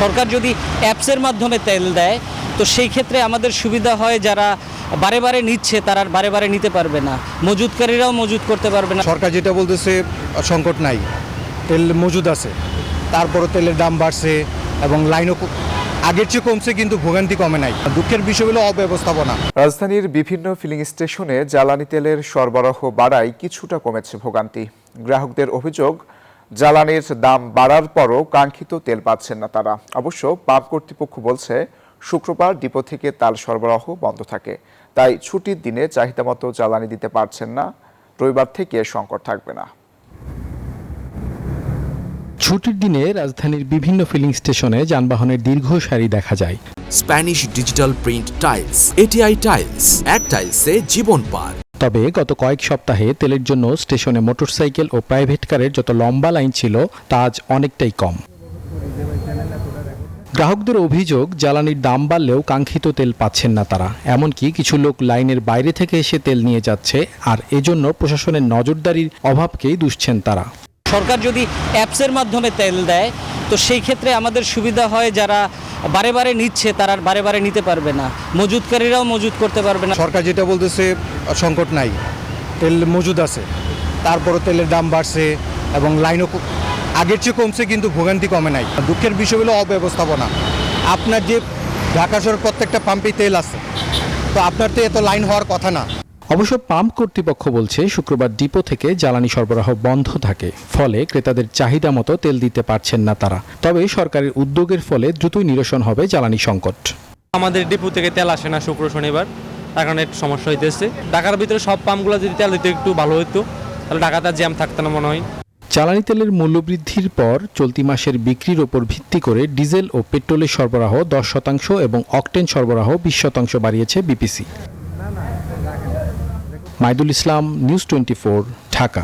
সরকার যদি অ্যাপসের মাধ্যমে তেল দেয় তো সেই ক্ষেত্রে আমাদের সুবিধা হয়, যারা বারে বারে নিচ্ছে তারা আর বারে বারে নিতে পারবে না, মজুতকারীরাও মজুত করতে পারবে না। সরকার যেটা বলতেছে সংকট নাই, তেল মজুদ আছে, তারপরও তেলের দাম বাড়ছে এবং লাইনও আগের চেয়ে কমছে, কিন্তু ভোগান্তি কমে নাই। দুঃখের বিষয় হলো অব্যবস্থাপনা। রাজধানীর বিভিন্ন ফিলিং স্টেশনে জ্বালানি তেলের সরবরাহ বাড়ায় কিছুটা কমেছে ভোগান্তি। গ্রাহকদের অভিযোগ, জ্বালানির দাম বাড়ার পরও কাঙ্ক্ষিত তেল পাচ্ছেন না তারা। অবশ্য পাম্প কর্তৃপক্ষ বলছে শুক্রবার ডিপো থেকে তেল সরবরাহ বন্ধ থাকে, তাই ছুটির দিনে চাহিদা মতো জ্বালানি দিতে পারছেন না। রবিবার থেকে সংকট থাকবে না। ছুটির দিনে রাজধানীর বিভিন্ন ফিলিং স্টেশনে যানবাহনের দীর্ঘ সারি দেখা যায়। Spanish digital print tiles, ATI tiles, এক টাইলসে জীবন পার। তবে গত কয়েক সপ্তাহে তেলের জন্য স্টেশনে মোটরসাইকেল ও প্রাইভেট কারের যত লম্বা লাইন ছিল তা আজ অনেকটাই কম। গ্রাহকদের অভিযোগ, জ্বালানির দাম বাড়লেও কাঙ্ক্ষিত তেল পাচ্ছেন না তারা। এমনকি কিছু লোক লাইনের বাইরে থেকে এসে তেল নিয়ে যাচ্ছে, আর এজন্য প্রশাসনের নজরদারির অভাবকেই দুষছেন তারা। সরকার যদি অ্যাপসের মাধ্যমে তেল দেয় তো সেই ক্ষেত্রে আমাদের সুবিধা হয়, যারা বারে বারে নিচ্ছে তারা আর বারে বারে নিতে পারবে না, মজুতকারীরাও মজুত করতে পারবে না। সরকার যেটা বলতেছে সংকট নাই, তেল মজুদ আছে, তারপরও তেলের দাম বাড়ছে এবং লাইনও আগের চেয়ে কমছে, কিন্তু ভোগান্তি কমে নাই। দুঃখের বিষয় হলো অব্যবস্থাপনা। আপনার যে ঢাকা শহরের প্রত্যেকটা পাম্পেই তেল আছে, তো আপনার তো এত লাইন হওয়ার কথা না। অবশ্য পাম্প কর্তৃপক্ষ বলছে শুক্রবার ডিপো থেকে জ্বালানি সরবরাহ বন্ধ থাকে, ফলে ক্রেতাদের চাহিদা মতো তেল দিতে পারছেন না তারা। তবে সরকারের উদ্যোগের ফলে দ্রুতই নিরসন হবে জ্বালানি সংকট। আমাদের ডিপো থেকে তেল আসে না শুক্র শনিবার, তার কারণে একটু সমস্যা হইতেছে। ঢাকার ভিতরে সব পাম্পগুলো যদি তেল দিতে একটু ভালো হতো, তাহলে ঢাকাতে জ্যাম থাকতো না মনে হয়। জ্বালানি তেলের মূল্যবৃদ্ধির পর চলতি মাসের বিক্রির ওপর ভিত্তি করে ডিজেল ও পেট্রোলের সরবরাহ 10% এবং অকটেন সরবরাহ 20% বাড়িয়েছে বিপিসি। মাইদুল ইসলাম, নিউজ 24, ঢাকা।